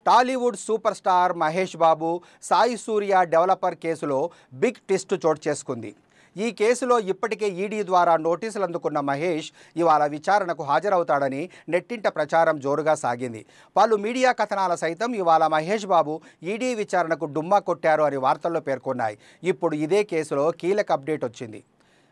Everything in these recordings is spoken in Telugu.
టాలీవుడ్ సూపర్ స్టార్ మహేష్ బాబు సాయి సూర్య డెవలపర్ కేసులో బిగ్ ట్విస్ట్ చోటు చేసుకుంది. ఈ కేసులో ఇప్పటికే ఈడీ ద్వారా నోటీసులు అందుకున్న మహేష్ ఇవాళ విచారణకు హాజరవుతాడని నెట్టింట ప్రచారం జోరుగా సాగింది. పలు మీడియా కథనాల సైతం ఇవాళ మహేష్ బాబు ఈడీ విచారణకు డుమ్మా కొట్టారు అని వార్తల్లో పేర్కొన్నాయి. ఇప్పుడు ఇదే కేసులో కీలక అప్డేట్ వచ్చింది.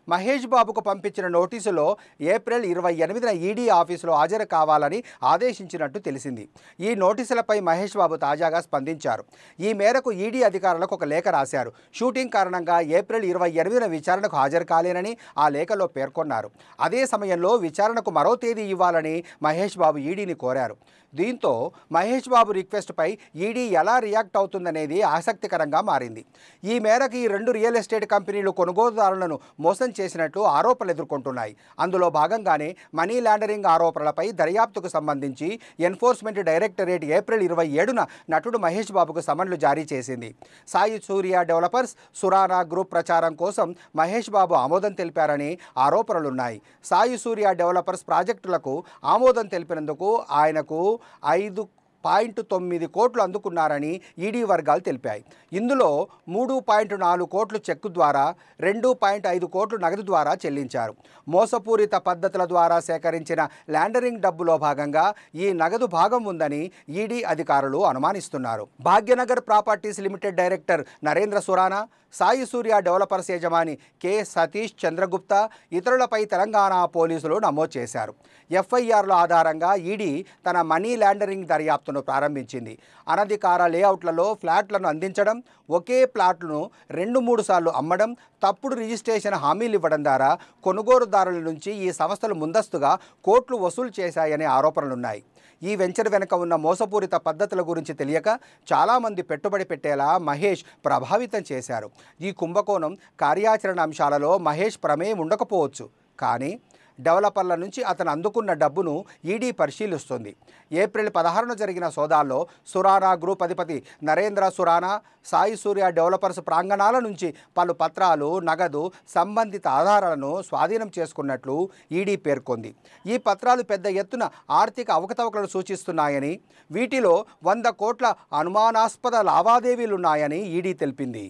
మహేష్ బాబుకు పంపించిన నోటీసులో ఏప్రిల్ 28న ఈడీ ఆఫీసులో హాజరు కావాలని ఆదేశించినట్టు తెలిసింది. ఈ నోటీసులపై మహేష్ బాబు తాజాగా స్పందించారు. ఈ మేరకు ఈడీ అధికారులకు ఒక లేఖ రాశారు. షూటింగ్ కారణంగా ఏప్రిల్ 28న విచారణకు హాజరు కాలేనని ఆ లేఖలో పేర్కొన్నారు. అదే సమయంలో విచారణకు మరో తేదీ ఇవ్వాలని మహేష్ బాబు ఈడీని కోరారు. దీంతో మహేష్ బాబు రిక్వెస్ట్పై ఈడీ ఎలా రియాక్ట్ అవుతుందనేది ఆసక్తికరంగా మారింది. ఈ మేరకు ఈ రెండు రియల్ ఎస్టేట్ కంపెనీలు కొనుగోలుదారులను మోసం చేసినట్లు ఆరోపణలు ఎదుర్కొంటున్నాయి. అందులో భాగంగానే మనీ లాండరింగ్ ఆరోపణలపై దర్యాప్తుకు సంబంధించి ఎన్ఫోర్స్మెంట్ డైరెక్టరేట్ ఏప్రిల్ 27న నటుడు మహేష్ బాబుకు సమన్లు జారీ చేసింది. సాయి సూర్య డెవలపర్స్ సురానా గ్రూప్ ప్రచారం కోసం మహేష్ బాబు ఆమోదం తెలిపారని ఆరోపణలున్నాయి. సాయి సూర్య డెవలపర్స్ ప్రాజెక్టులకు ఆమోదం తెలిపినందుకు ఆయనకు 5.9 కోట్లు అందుకున్నారని ఈడీ వర్గాలు తెలిపాయి. ఇందులో 3.4 కోట్లు చెక్కు ద్వారా, 2.5 కోట్లు నగదు ద్వారా చెల్లించారు. మోసపూరిత పద్ధతుల ద్వారా సేకరించిన లాండరింగ్ డబ్బులో భాగంగా ఈ నగదు భాగం ఉందని ఈడీ అధికారులు అనుమానిస్తున్నారు. Bhagyanagar properties limited director Narendra Surana, Sai Surya developers యజమాని కె సతీష్ చంద్రగుప్తా ఇతరులపై తెలంగాణ పోలీసులు నమోదు చేశారు. ఎఫ్ఐఆర్ల ఆధారంగా ఈడీ తన మనీ లాండరింగ్ దర్యాప్తును ప్రారంభించింది. అనధికార లేఅవుట్లలో ఫ్లాట్లను అందించడం, ఒకే ప్లాట్లను 2-3 సార్లు అమ్మడం, తప్పుడు రిజిస్ట్రేషన్ హామీలు ఇవ్వడం ద్వారా కొనుగోలుదారుల నుంచి ఈ సంస్థలు ముందస్తుగా కోట్లు వసూలు చేశాయనే ఆరోపణలున్నాయి. ఈ వెంచర్ వెనుక ఉన్న మోసపూరిత పద్ధతుల గురించి తెలియక చాలామంది పెట్టుబడి పెట్టేలా మహేష్ ప్రభావితం చేశారు. ఈ కుంభకోణం కార్యాచరణ అంశాలలో మహేష్ ప్రమేయం ఉండకపోవచ్చు, కానీ డెవలపర్ల నుంచి అతను అందుకున్న డబ్బును ఈడీ పరిశీలిస్తుంది. ఏప్రిల్ 16న జరిగిన సోదాల్లో సురానా గ్రూప్ అధిపతి నరేంద్ర సురానా సాయి సూర్య డెవలపర్స్ ప్రాంగణాల నుంచి పలు పత్రాలు, నగదు, సంబంధిత ఆధారాలను స్వాధీనం చేసుకున్నట్లు ఈడీ పేర్కొంది. ఈ పత్రాలు పెద్ద ఎత్తున ఆర్థిక అవకతవకలను సూచిస్తున్నాయని, వీటిలో 100 కోట్ల అనుమానాస్పద లావాదేవీలున్నాయని ఈడీ తెలిపింది.